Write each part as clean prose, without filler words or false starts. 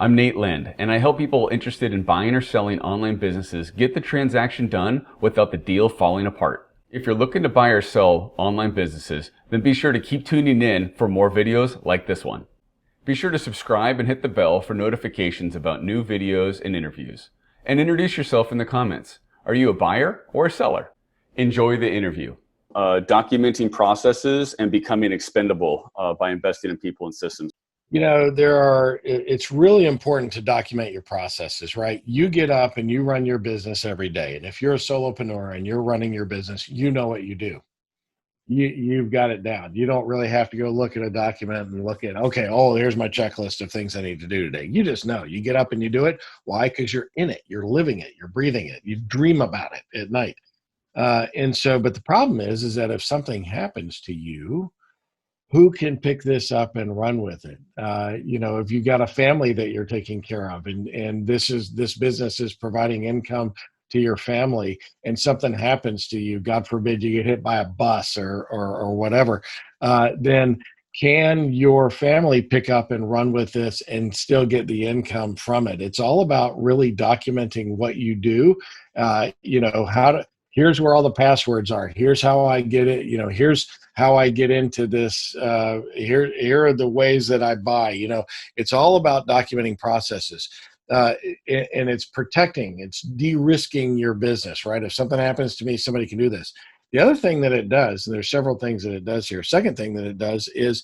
I'm Nate Lind, and I help people interested in buying or selling online businesses get the transaction done without the deal falling apart. If you're looking to buy or sell online businesses, then be sure to keep tuning in for more videos like this one. Be sure to subscribe and hit the bell for notifications about new videos and interviews. And introduce yourself in the comments. Are you a buyer or a seller? Enjoy the interview. Documenting processes and becoming expendable by investing in people and systems. It's really important to document your processes, right? You get up and you run your business every day. And if you're a solopreneur and you're running your business, you know what you do. You've got it down. You don't really have to go look at a document and look at, okay, oh, here's my checklist of things I need to do today. You just know. You get up and you do it. Why? Because you're in it. You're living it. You're breathing it. You dream about it at night. But the problem is that if something happens to you, who can pick this up and run with it? If you've got a family that you're taking care of and this business is providing income to your family and something happens to you, God forbid you get hit by a bus or whatever, then can your family pick up and run with this and still get the income from it? It's all about really documenting what you do. Here's where all the passwords are. Here's how I get it. Here's how I get into this. Here are the ways that I buy. It's all about documenting processes. And it's protecting, it's de-risking your business, right? If something happens to me, somebody can do this. The other thing that it does, and there's several things that it does here. Second thing that it does is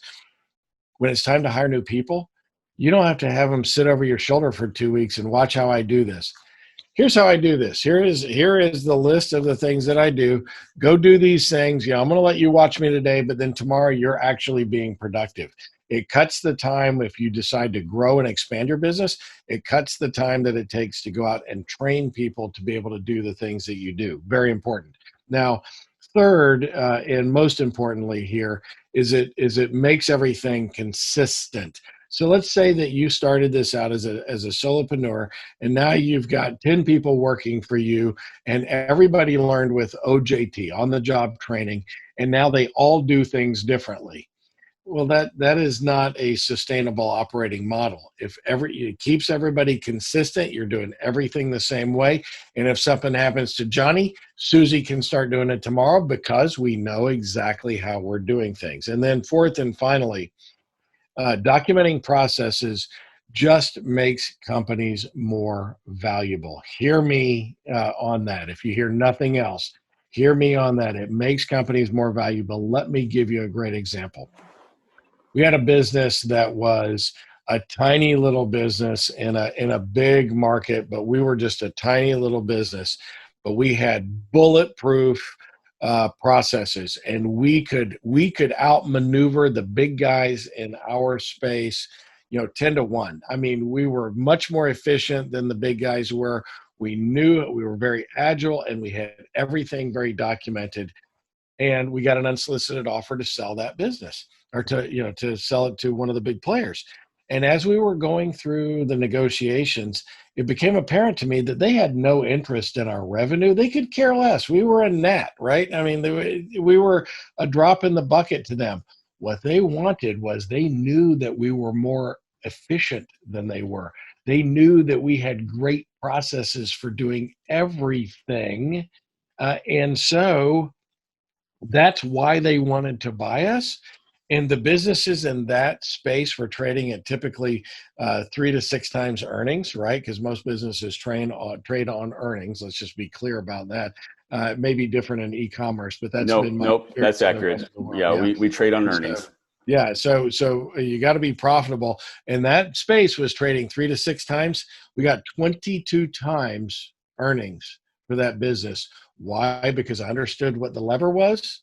when it's time to hire new people, you don't have to have them sit over your shoulder for 2 weeks and watch how I do this. Here's how I do this. Here is the list of the things that I do. Go do these things. I'm going to let you watch me today, but then tomorrow you're actually being productive. It cuts the time if you decide to grow and expand your business. It cuts the time that it takes to go out and train people to be able to do the things that you do. Very important. Now, third, and most importantly here, is it makes everything consistent. So let's say that you started this out as a solopreneur, and now you've got 10 people working for you, and everybody learned with OJT, on the job training, and now they all do things differently. Well, that is not a sustainable operating model. If it keeps everybody consistent, you're doing everything the same way. And if something happens to Johnny, Susie can start doing it tomorrow because we know exactly how we're doing things. And then fourth and finally, documenting processes just makes companies more valuable. Hear me on that. If you hear nothing else, hear me on that. It makes companies more valuable. Let me give you a great example. We had a business that was a tiny little business in a big market, but we were just a tiny little business. But we had bulletproof processes, and we could outmaneuver the big guys in our space, 10-1. I mean, we were much more efficient than the big guys were. We knew it. We were very agile, and we had everything very documented. And we got an unsolicited offer to sell that business, or to sell it to one of the big players. And as we were going through the negotiations, it became apparent to me that they had no interest in our revenue. They could care less. We were a gnat, right? I mean, we were a drop in the bucket to them. What they wanted was they knew that we were more efficient than they were. They knew that we had great processes for doing everything. And so that's why they wanted to buy us. And the businesses in that space were trading at typically 3 to 6 times earnings, right? Because most businesses trade on earnings. Let's just be clear about that. It may be different in e-commerce, but that's been my Nope, that's accurate. Yeah, we trade on earnings. So you got to be profitable. And that space was trading 3 to 6 times. We got 22 times earnings for that business. Why? Because I understood what the lever was.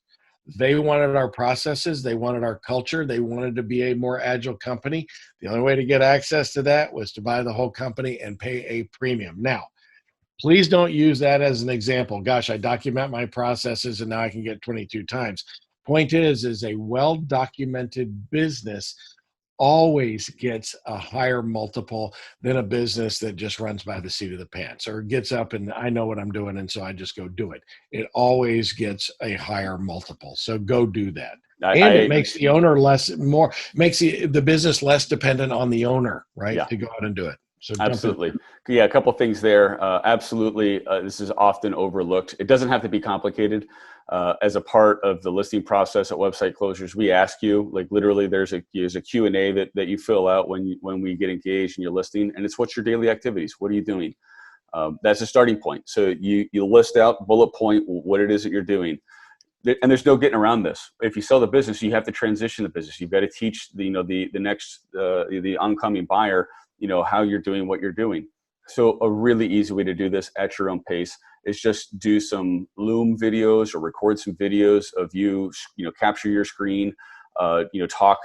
They wanted our processes. They wanted our culture. They wanted to be a more agile company. The only way to get access to that was to buy the whole company and pay a premium. Now, please don't use that as an example. Gosh, I document my processes and now I can get 22 times. Point is a well-documented business always gets a higher multiple than a business that just runs by the seat of the pants or gets up and I know what I'm doing and so I just go do it. It always gets a higher multiple. So go do that. And it makes the owner makes the business less dependent on the owner, right? Yeah. To go out and do it. So Absolutely. Yeah, a couple things there. Absolutely. This is often overlooked. It doesn't have to be complicated. As a part of the listing process at Website Closers, we ask you, like literally there's a Q&A that you fill out when we get engaged in your listing, and it's what's your daily activities? What are you doing? That's a starting point. So you list out bullet point what it is that you're doing. And there's no getting around this. If you sell the business, you have to transition the business. You've got to teach the oncoming buyer, how you're doing what you're doing. So a really easy way to do this at your own pace is just do some Loom videos or record some videos of you, capture your screen, talk,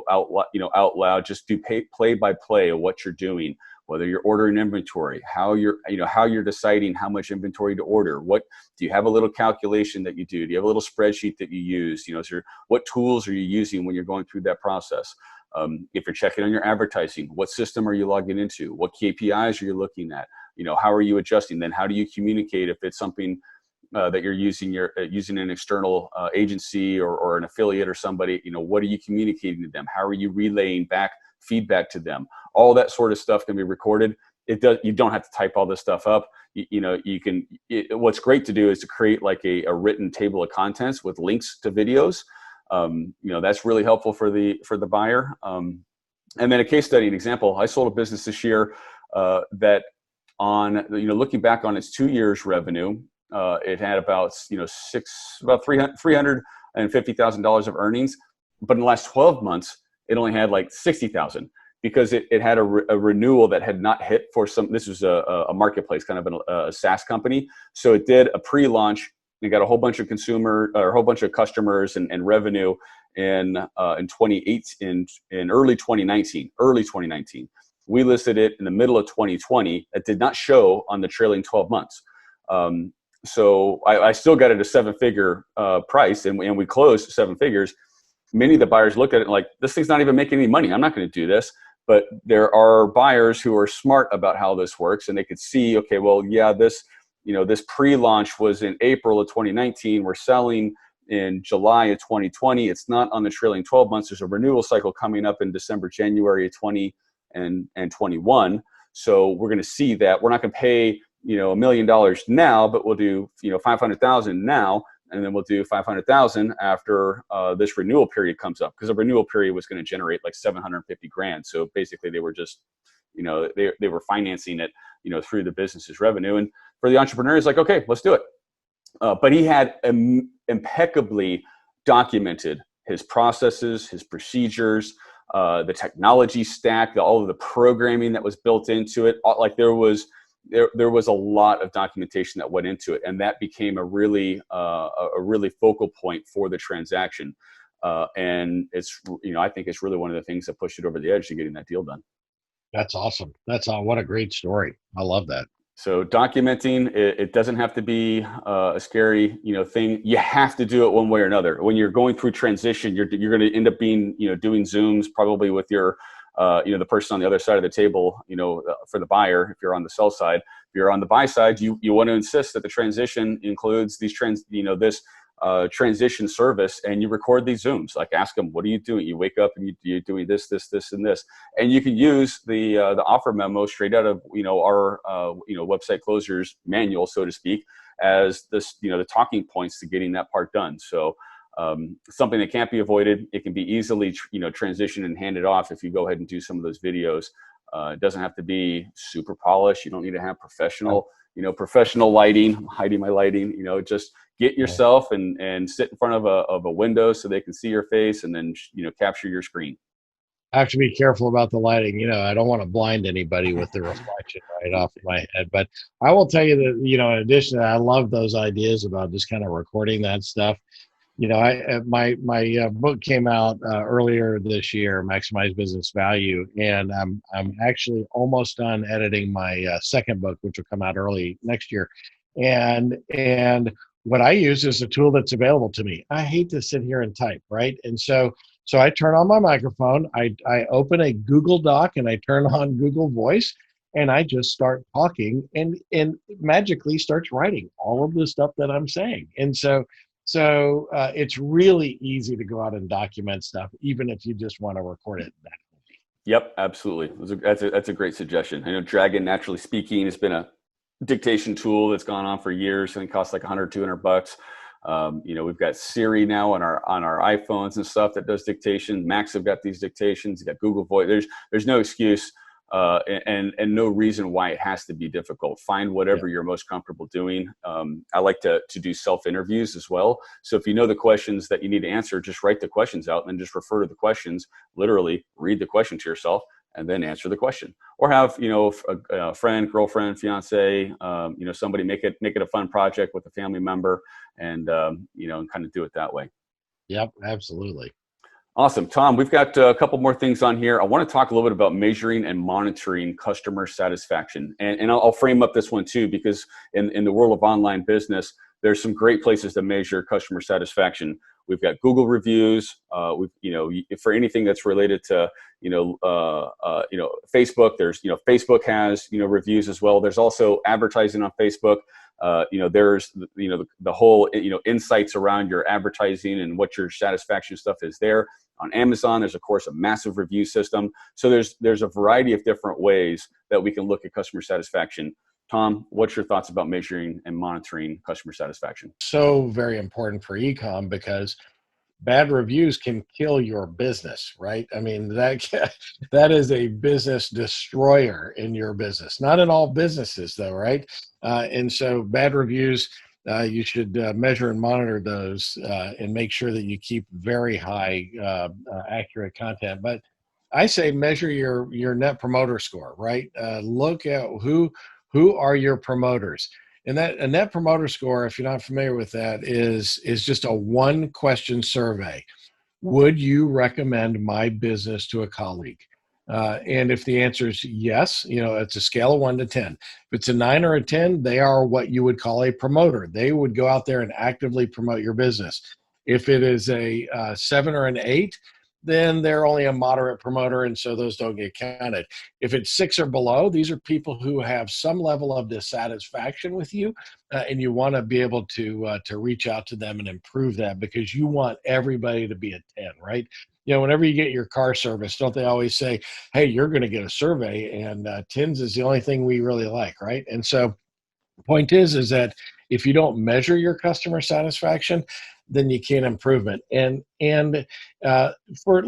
out loud. Just do play by play of what you're doing. Whether you're ordering inventory, how you're deciding how much inventory to order. What do you have a little calculation that you do? Do you have a little spreadsheet that you use? What tools are you using when you're going through that process? If you're checking on your advertising, what system are you logging into? What KPIs are you looking at? How are you adjusting? Then how do you communicate if it's something that you're using an external agency or an affiliate or somebody? What are you communicating to them? How are you relaying back feedback to them? All that sort of stuff can be recorded. You don't have to type all this stuff up. What's great to do is to create like a written table of contents with links to videos. That's really helpful for the buyer. And then a case study, an example. I sold a business this year that looking back on its 2 years revenue, it had about $350,000 of earnings, but in the last 12 months, it only had like 60,000 because it had a renewal that had not hit for this was a marketplace, kind of a SaaS company. So it did a pre-launch and got a whole bunch of customers and revenue in early 2019. We listed it in the middle of 2020. It did not show on the trailing 12 months. So I still got it a 7-figure price, and we closed 7 figures. Many of the buyers looked at it like, this thing's not even making any money. I'm not going to do this. But there are buyers who are smart about how this works, and they could see, okay, well, yeah, this pre-launch was in April of 2019. We're selling in July of 2020. It's not on the trailing 12 months. There's a renewal cycle coming up in December, January of 20 and 21. So we're going to see that. We're not going to pay, $1 million now, but we'll do, 500,000 now. And then we'll do 500,000 after this renewal period comes up, because the renewal period was going to generate like 750 grand. So basically they were just, they were financing it, through the business's revenue. And for the entrepreneur, it's like, okay, let's do it. But he had impeccably documented his processes, his procedures, the technology stack, all of the programming that was built into it. Like there was a lot of documentation that went into it, and that became a really focal point for the transaction. And it's, I think it's really one of the things that pushed it over the edge to getting that deal done. That's awesome. What a great story. I love that. So documenting, it doesn't have to be a scary, thing. You have to do it one way or another. When you're going through transition, you're going to end up being, doing Zooms probably with your, the person on the other side of the table, for the buyer. If you're on the sell side, if you're on the buy side, you want to insist that the transition includes this transition service, and you record these Zooms. Like, ask them, what are you doing? You wake up and you're doing this, and this, and you can use the offer memo straight out of our Website Closers manual, so to speak, as this the talking points to getting that part done. So something that can't be avoided. It can be easily transitioned and handed off if you go ahead and do some of those videos. It doesn't have to be super polished. You don't need to have professional lighting. I'm hiding my lighting. Just get yourself and sit in front of a window so they can see your face, and then capture your screen. I have to be careful about the lighting. I don't want to blind anybody with the reflection right off my head. But I will tell you that, in addition to that, I love those ideas about just kind of recording that stuff. My book came out earlier this year, Maximize Business Value, and I'm actually almost done editing my second book, which will come out early next year. And what I use is a tool that's available to me. I hate to sit here and type, right? And so I turn on my microphone, I open a Google Doc, and I turn on Google Voice, and I just start talking, and it magically starts writing all of the stuff that I'm saying. And so So it's really easy to go out and document stuff, even if you just want to record it. Yep, absolutely. That's a great suggestion. I know Dragon, naturally speaking, has been a dictation tool that's gone on for years and it costs like 100, $200. We've got Siri now on our iPhones and stuff that does dictation. Macs have got these dictations. You got Google Voice. There's no excuse and no reason why it has to be difficult. Find whatever you're most comfortable doing. I like to do self-interviews as well. So if you know the questions that you need to answer, just write the questions out and then just refer to the questions. Literally read the question to yourself and then answer the question. Or have a friend, girlfriend, fiance, somebody make it a fun project with a family member, and and kind of do it that way. Yep, absolutely. Awesome. Tom, we've got a couple more things on here. I want to talk a little bit about measuring and monitoring customer satisfaction. And I'll frame up this one too, because in the world of online business, there's some great places to measure customer satisfaction. We've got Google reviews. For anything that's related to, Facebook, there's, Facebook has, reviews as well. There's also advertising on Facebook. There's the whole insights around your advertising and what your satisfaction stuff is there. On Amazon, there's of course a massive review system. So there's a variety of different ways that we can look at customer satisfaction. Tom, what's your thoughts about measuring and monitoring customer satisfaction? So very important for e-com, because bad reviews can kill your business, right? I mean, that is a business destroyer in your business. Not in all businesses though, right? And so bad reviews, you should measure and monitor those and make sure that you keep very high accurate content. But I say measure your net promoter score, right? Look at who are your promoters. And that a net promoter score, if you're not familiar with that, is just a one question survey. Would you recommend my business to a colleague? And if the answer is yes, it's a scale of 1 to 10. If it's a 9 or a 10, they are what you would call a promoter. They would go out there and actively promote your business. If it is a 7 or an 8, then they're only a moderate promoter, and so those don't get counted. If it's 6 or below, these are people who have some level of dissatisfaction with you, and you want to be able to reach out to them and improve that, because you want everybody to be a 10, right? Whenever you get your car serviced, don't they always say, hey, you're going to get a survey, and 10s is the only thing we really like, right? And so the point is that if you don't measure your customer satisfaction, then you can't improve it. And for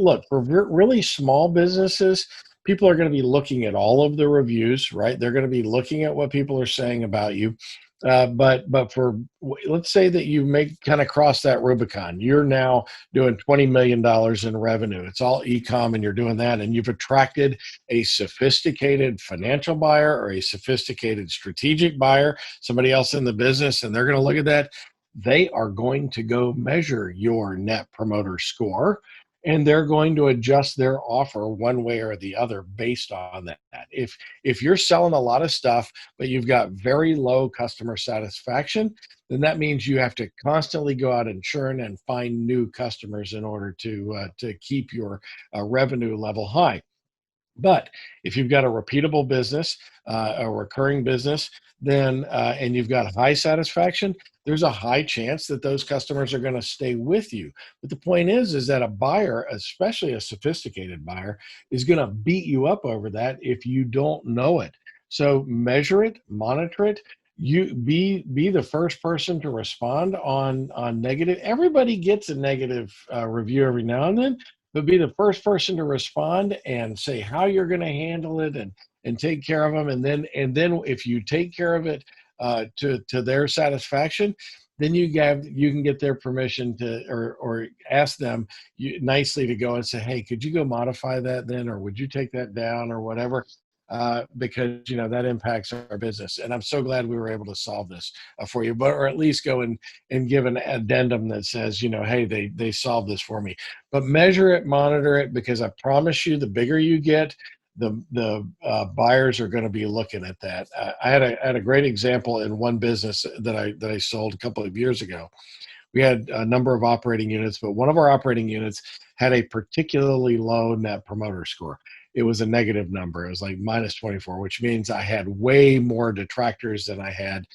really small businesses, people are going to be looking at all of the reviews, right? They're going to be looking at what people are saying about you. But for, let's say that you kind of cross that Rubicon. You're now doing $20 million in revenue. It's all e-com, and you're doing that, and you've attracted a sophisticated financial buyer or a sophisticated strategic buyer, somebody else in the business, and they're going to look at that. They are going to go measure your net promoter score, and they're going to adjust their offer one way or the other based on that. If you're selling a lot of stuff, but you've got very low customer satisfaction, then that means you have to constantly go out and churn and find new customers in order to keep your revenue level high. But if you've got a repeatable business, a recurring business, then and you've got high satisfaction, there's a high chance that those customers are going to stay with you. But the point is that a buyer, especially a sophisticated buyer, is going to beat you up over that if you don't know it. So measure it, monitor it. You be the first person to respond on negative. Everybody gets a negative review every now and then, but be the first person to respond and say how you're going to handle it and take care of them. And then if you take care of it to their satisfaction, then you can get their permission to or ask them nicely to go and say, hey, could you go modify that then, or would you take that down or whatever. Because that impacts our business, and I'm so glad we were able to solve this for you, or at least go and give an addendum that says, hey, they solved this for me. But measure it, monitor it, because I promise you, the bigger you get, the buyers are going to be looking at that. I had a great example in one business that I sold a couple of years ago. We had a number of operating units, but one of our operating units had a particularly low net promoter score. It was a negative number. It was like minus 24, which means I had way more detractors than I had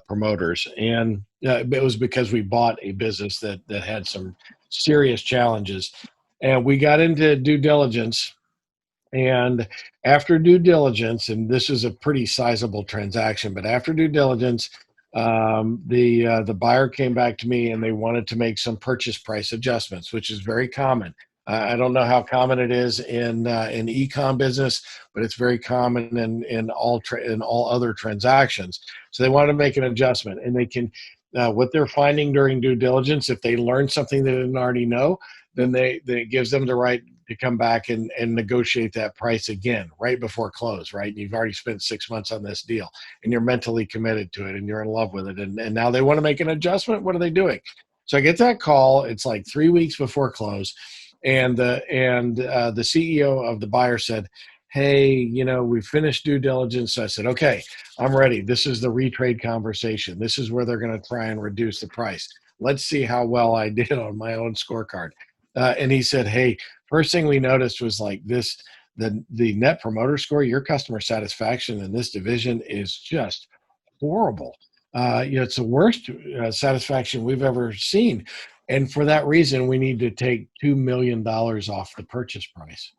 promoters, and it was because we bought a business that had some serious challenges, and we got into due diligence. And after due diligence, and this is a pretty sizable transaction, but after due diligence, the buyer came back to me and they wanted to make some purchase price adjustments, which is very common. I don't know how common it is in e-com business, but it's very common in all other transactions. So they wanted to make an adjustment, and they can what they're finding during due diligence, if they learn something they didn't already know, then it gives them the right to come back and negotiate that price again right before close, right? And you've already spent 6 months on this deal and you're mentally committed to it and you're in love with it. And now they want to make an adjustment. What are they doing? So I get that call. It's like 3 weeks before close. And the CEO of the buyer said, hey, we finished due diligence. So I said, okay, I'm ready. This is the retrade conversation. This is where they're going to try and reduce the price. Let's see how well I did on my own scorecard. And he said, hey, first thing we noticed was like this, the net promoter score, your customer satisfaction in this division is just horrible. It's the worst satisfaction we've ever seen. And for that reason, we need to take $2 million off the purchase price.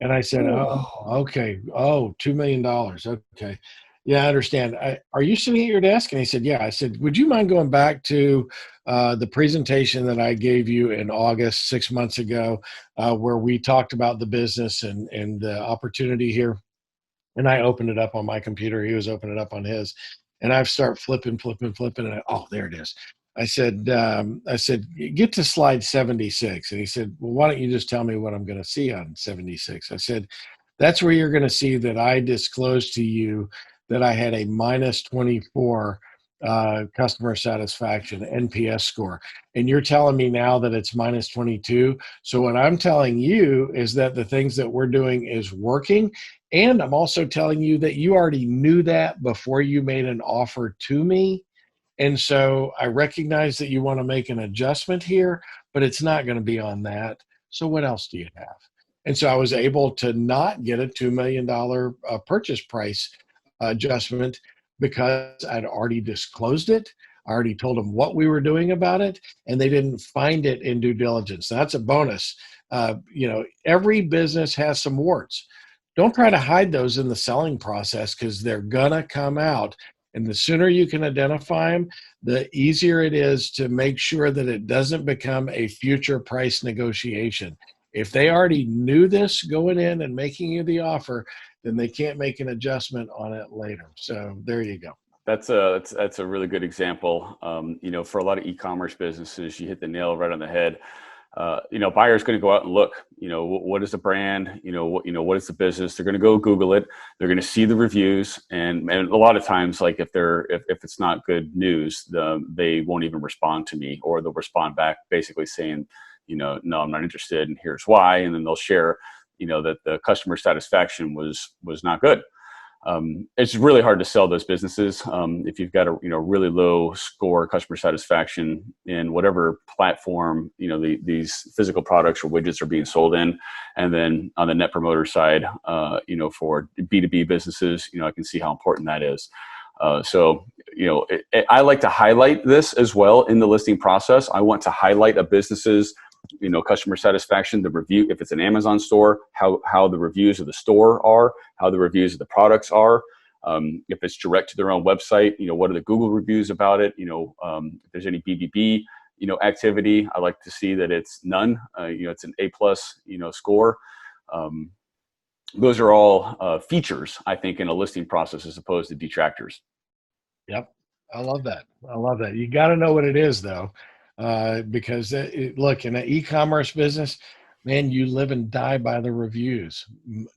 And I said, oh, okay. Oh, $2 million. Okay. Yeah, I understand. Are you sitting at your desk? And he said, yeah. I said, would you mind going back to the presentation that I gave you in August, 6 months ago, where we talked about the business and the opportunity here? And I opened it up on my computer. He was opening it up on his. And I start flipping. And oh, there it is. I said, get to slide 76. And he said, well, why don't you just tell me what I'm going to see on 76? I said, that's where you're going to see that I disclosed to you that I had a minus 24 customer satisfaction NPS score. And you're telling me now that it's minus 22. So what I'm telling you is that the things that we're doing is working. And I'm also telling you that you already knew that before you made an offer to me. And so I recognize that you want to make an adjustment here, but it's not going to be on that. So what else do you have? And so I was able to not get a $2 million purchase price adjustment because I'd already disclosed it. I already told them what we were doing about it, and they didn't find it in due diligence. Now, that's a bonus. Every business has some warts. Don't try to hide those in the selling process because they're going to come out. And the sooner you can identify them, the easier it is to make sure that it doesn't become a future price negotiation. If they already knew this going in and making you the offer, then they can't make an adjustment on it later. So there you go. That's a really good example. For a lot of e-commerce businesses, you hit the nail right on the head. Buyer's going to go out and look, what is the brand, what is the business? They're going to go Google it. They're going to see the reviews. And a lot of times, like if it's not good news, they won't even respond to me, or they'll respond back basically saying, no, I'm not interested, and here's why. And then they'll share, that the customer satisfaction was not good. It's really hard to sell those businesses if you've got a really low score customer satisfaction in whatever platform these physical products or widgets are being sold in. And then on the net promoter side, for B2B businesses, I can see how important that is. I like to highlight this as well in the listing process. I want to highlight a business's customer satisfaction, the review, if it's an Amazon store, how the reviews of the store are, how the reviews of the products are. If it's direct to their own website, what are the Google reviews about it? If there's any BBB, activity, I like to see that it's none, it's an A+, score. Those are all features, I think, in a listing process as opposed to detractors. Yep. I love that. You got to know what it is, though. Because look, in an e-commerce business, man, you live and die by the reviews.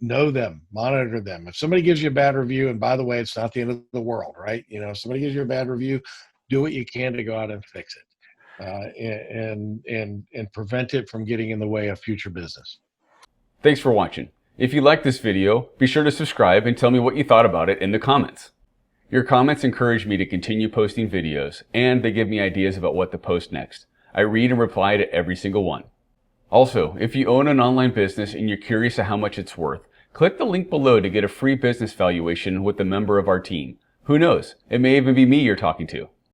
Know them, monitor them. If somebody gives you a bad review, and by the way, it's not the end of the world, right? If somebody gives you a bad review, do what you can to go out and fix it, and prevent it from getting in the way of future business. Thanks for watching. If you liked this video, be sure to subscribe and tell me what you thought about it in the comments. Your comments encourage me to continue posting videos, and they give me ideas about what to post next. I read and reply to every single one. Also, if you own an online business and you're curious of how much it's worth, click the link below to get a free business valuation with a member of our team. Who knows? It may even be me you're talking to.